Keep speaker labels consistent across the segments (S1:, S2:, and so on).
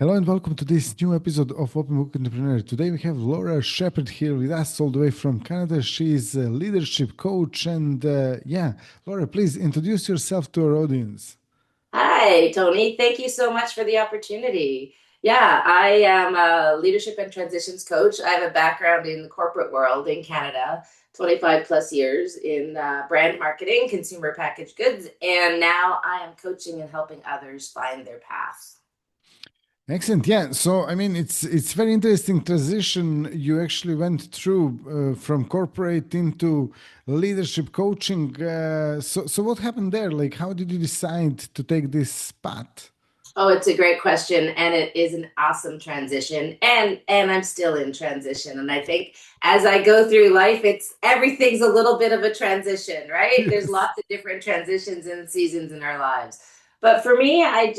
S1: Hello and welcome to this new episode of Open Book Entrepreneur. Today we have Laura Shepherd here with us all the way from Canada. She is a leadership coach and Laura, please introduce yourself to our audience.
S2: Hi, Tony. Thank you so much for the opportunity. Yeah, I am a leadership and transitions coach. I have a background in the corporate world in Canada, 25 plus years in brand marketing, consumer packaged goods, and now I am coaching and helping others find their path.
S1: Excellent. Yeah. So I mean, it's very interesting transition you actually went through from corporate into leadership coaching. So what happened there? Like, how did you decide to take this path?
S2: Oh, it's a great question, and it is an awesome transition. And I'm still in transition. And I think as I go through life, it's everything's a little bit of a transition, right? There's
S1: Yes.
S2: lots of different transitions and seasons in our lives. But for me, I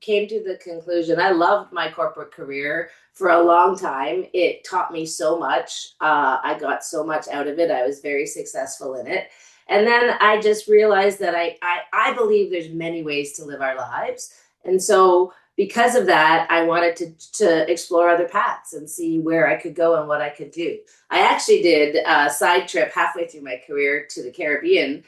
S2: came to the conclusion I loved my corporate career for a long time. It taught me so much. I got so much out of it. I was very successful in it. And then I just realized that I believe there's many ways to live our lives, and so because of that, I wanted to explore other paths and see where I could go and what I could do. I actually did a side trip halfway through my career to the Caribbean,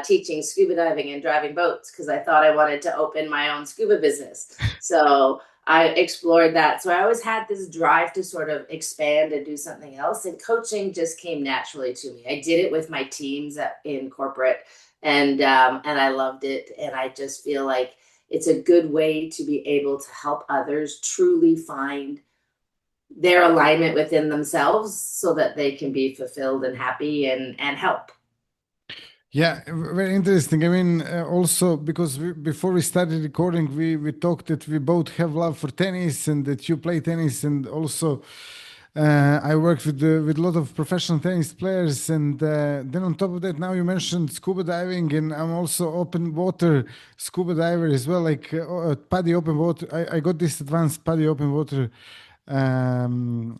S2: teaching scuba diving and driving boats because I thought I wanted to open my own scuba business. So I explored that. So I always had this drive to sort of expand and do something else. And coaching just came naturally to me. I did it with my teams in corporate, and I loved it. And I just feel like it's a good way to be able to help others truly find their alignment within themselves so that they can be fulfilled and happy and help.
S1: Yeah, very interesting. I mean, also because before we started recording, we talked that we both have love for tennis and that you play tennis, and also I worked with a lot of professional tennis players. And then on top of that, now you mentioned scuba diving, and I'm also open water scuba diver as well, like PADI open water. I got this advanced PADI open water um,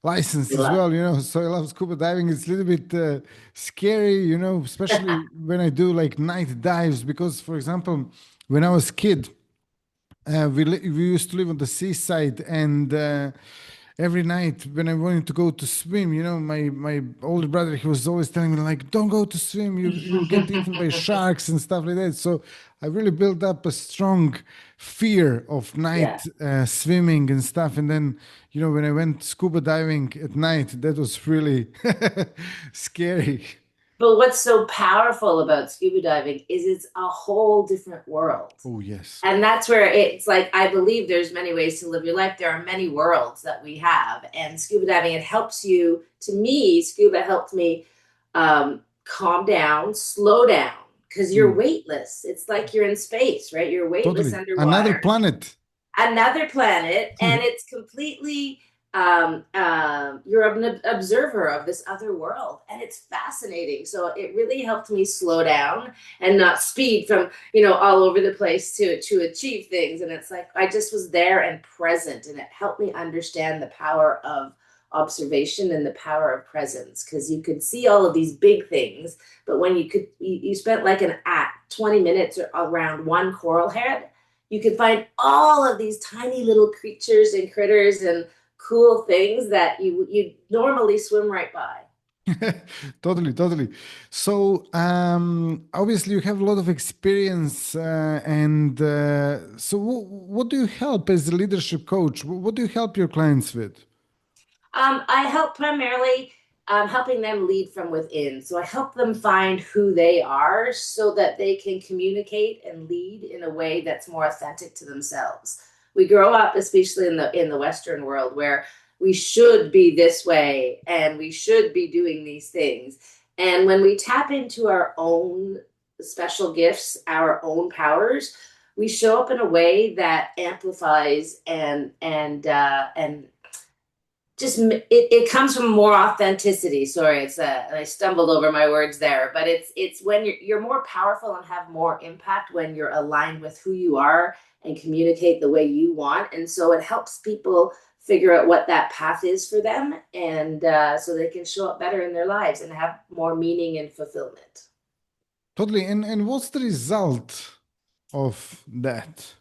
S1: license as well, so I love scuba diving. It's a little bit scary, especially when I do like night dives, because for example, when I was a kid, we used to live on the seaside, and every night when I wanted to go to swim, my older brother, he was always telling me like, "Don't go to swim. You'll get eaten by sharks and stuff like that." So I really built up a strong fear of
S2: Yeah.
S1: night swimming and stuff. And then, when I went scuba diving at night, that was really scary.
S2: But what's so powerful about scuba diving is it's a whole different world.
S1: Oh yes,
S2: And that's where it's like I believe there's many ways to live your life. There are many worlds that we have, and scuba diving, it helps you. To me, scuba helped me calm down, slow down, because you're
S1: mm,
S2: weightless. It's like you're in space, right? You're weightless
S1: totally another
S2: underwater,
S1: planet.
S2: another planet, and it's completely you're an observer of this other world, and it's fascinating. So it really helped me slow down and not speed from all over the place to achieve things. And it's like I just was there and present, and it helped me understand the power of observation and the power of presence, because you could see all of these big things, but when you spent like an at 20 minutes around one coral head, you could find all of these tiny little creatures and critters and cool things that you normally swim right by.
S1: Totally, totally. So, obviously, you have a lot of experience, and so what do you help as a leadership coach? What do you help your clients with?
S2: I help primarily helping them lead from within. So I help them find who they are so that they can communicate and lead in a way that's more authentic to themselves. We grow up, especially in the Western world, where we should be this way and we should be doing these things. And when we tap into our own special gifts, our own powers, we show up in a way that amplifies and just it comes from more authenticity. Sorry, it's I stumbled over my words there, but it's when you're more powerful and have more impact when you're aligned with who you are and communicate the way you want. And so it helps people figure out what that path is for them, and so they can show up better in their lives and have more meaning and fulfillment.
S1: Totally. And what's the result of that?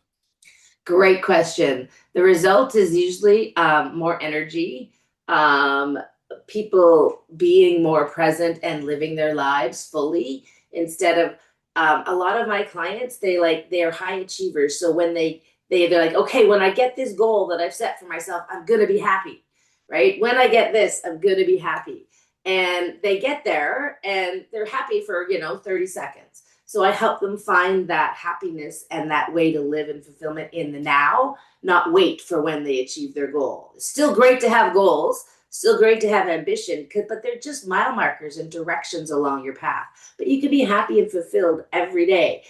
S2: Great question. The result is usually more energy, um, people being more present and living their lives fully instead of a lot of my clients, they're high achievers. So when they're like, okay, when I get this goal that I've set for myself, I'm gonna be happy, right? When I get this, I'm gonna be happy. And they get there and they're happy for, 30 seconds. So I help them find that happiness and that way to live in fulfillment in the now, not wait for when they achieve their goal. It's still great to have goals, still great to have ambition, but they're just mile markers and directions along your path. But you can be happy and fulfilled every day,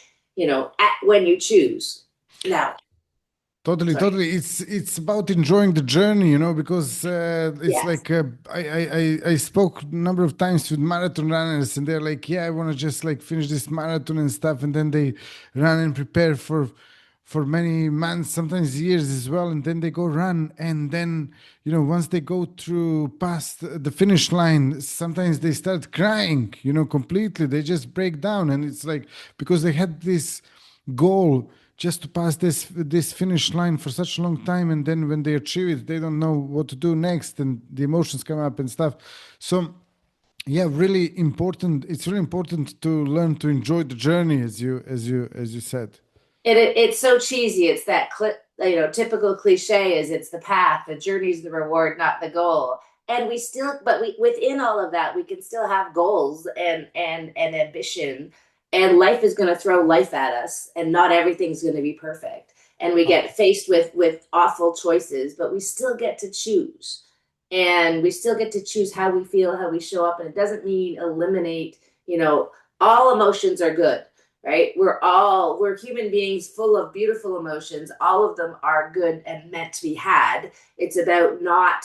S2: when you choose. Now,
S1: Totally,
S2: sorry.
S1: totally. It's about enjoying the journey, because it's
S2: Yes.
S1: like I spoke a number of times with marathon runners, and they're like, "Yeah, I want to just like finish this marathon and stuff," and then they run and prepare for many months, sometimes years as well, and then they go run, and then once they go through past the finish line, sometimes they start crying, completely. They just break down, and it's like because they had this goal just to pass this finish line for such a long time, and then when they achieve it they don't know what to do next, and the emotions come up and stuff. So yeah, really important, it's really important to learn to enjoy the journey, as you said.
S2: It's so cheesy. It's that typical cliche is it's the path, the journey's the reward, not the goal. And we still, but we within all of that, we can still have goals and ambition. And life is going to throw life at us, and not everything's going to be perfect. And we get faced with awful choices, but we still get to choose, and we still get to choose how we feel, how we show up. And it doesn't mean eliminate. All emotions are good, right? We're human beings full of beautiful emotions. All of them are good and meant to be had. It's about not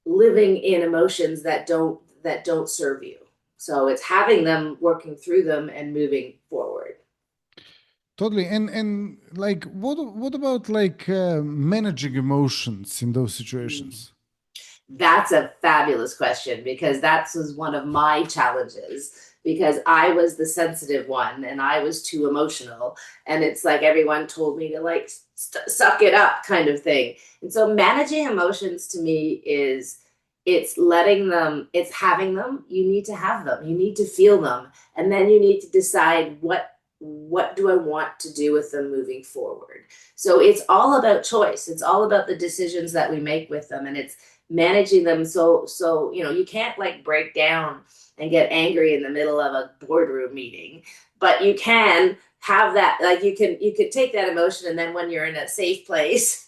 S2: living in emotions that don't serve you. So it's having them, working through them, and moving forward.
S1: Totally. And like what about like managing emotions in those situations?
S2: That's a fabulous question, because that was one of my challenges, because I was the sensitive one and I was too emotional, and it's like everyone told me to like suck it up kind of thing. And so managing emotions to me is, it's letting them, it's having them. You need to have them. You need to feel them, and then you need to decide what do I want to do with them moving forward. So it's all about choice. It's all about the decisions that we make with them, and it's managing them. So you can't like break down and get angry in the middle of a boardroom meeting, but you can have that, like you could take that emotion, and then when you're in a safe place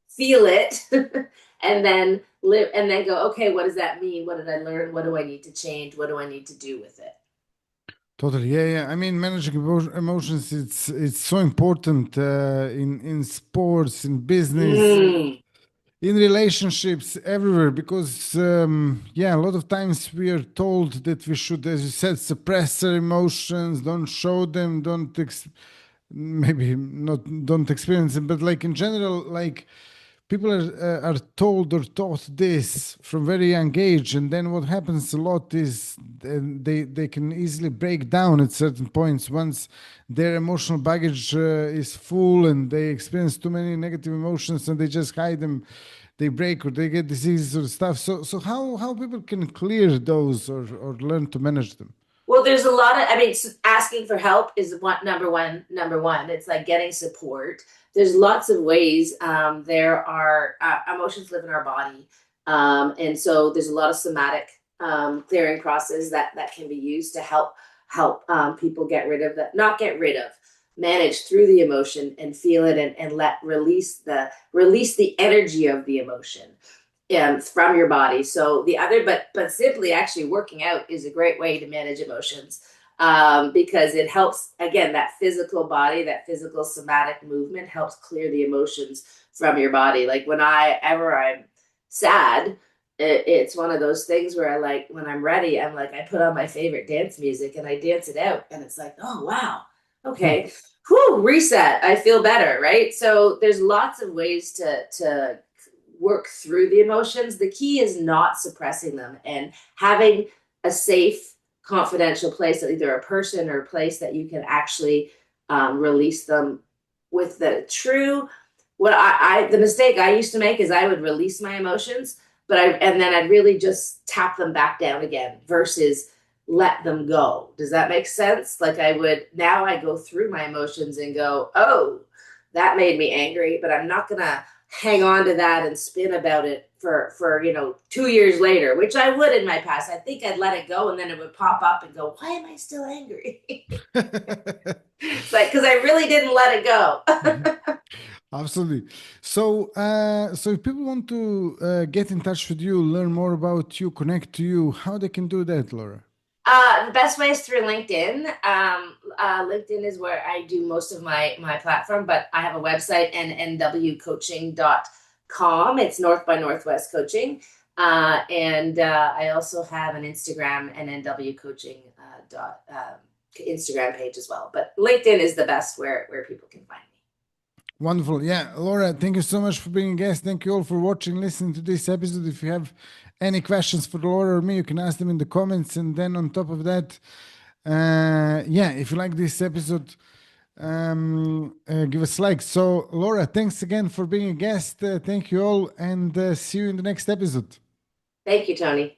S2: feel it and then live, and then go, okay, what does that mean? What did I learn? What do I need to change? What do I need to do with it?
S1: Totally, yeah, yeah. I mean, managing emotions, it's so important in sports, in business,
S2: Mm.
S1: in relationships, everywhere, because yeah, a lot of times we are told that we should, as you said, suppress our emotions, don't show them, maybe not, don't experience them, but like in general, like people are told or taught this from very young age, and then what happens a lot is they can easily break down at certain points once their emotional baggage is full, and they experience too many negative emotions and they just hide them, they break or they get diseases or stuff. So how people can clear those, or learn to manage them?
S2: Well, there's a lot of, I mean, asking for help is what number one. It's like getting support. There's lots of ways. There are emotions live in our body. And so there's a lot of somatic clearing process that can be used to help people get rid of that, not get rid of, manage through the emotion and feel it, and let release the energy of the emotion from your body. So the other, but simply actually working out is a great way to manage emotions, because it helps, again, that physical body, that physical somatic movement helps clear the emotions from your body. Like I'm sad, it's one of those things where I, like, when I'm ready, I'm like, I put on my favorite dance music and I dance it out, and it's like, oh wow, okay, whew, reset, I feel better, right? So there's lots of ways to work through the emotions. The key is not suppressing them, and having a safe, confidential place, either a person or a place that you can actually release them with the true the mistake I used to make is I would release my emotions, and then I'd really just tap them back down again versus let them go. Does that make sense? Like now I go through my emotions and go, oh, that made me angry, but I'm not gonna hang on to that and spin about it for 2 years later, which I would in my past. I think I'd let it go and then it would pop up and go, why am I still angry? It's like, because I really didn't let it
S1: Mhm.
S2: go.
S1: Absolutely. So if people want to get in touch with you, learn more about you, connect to you, how they can do that, Laura?
S2: The best way is through LinkedIn. LinkedIn is where I do most of my platform, but I have a website, nnwcoaching.com. It's North by Northwest Coaching. And I also have an Instagram, NNW Coaching Instagram page as well. But LinkedIn is the best where people can find me.
S1: Wonderful. Yeah, Laura, thank you so much for being a guest. Thank you all for watching, listening to this episode. If you have any questions for Laura or me, you can ask them in the comments. And then on top of that, yeah, if you like this episode, give us a like. So, Laura, thanks again for being a guest. Thank you all, and see you in the next episode.
S2: Thank you, Tony.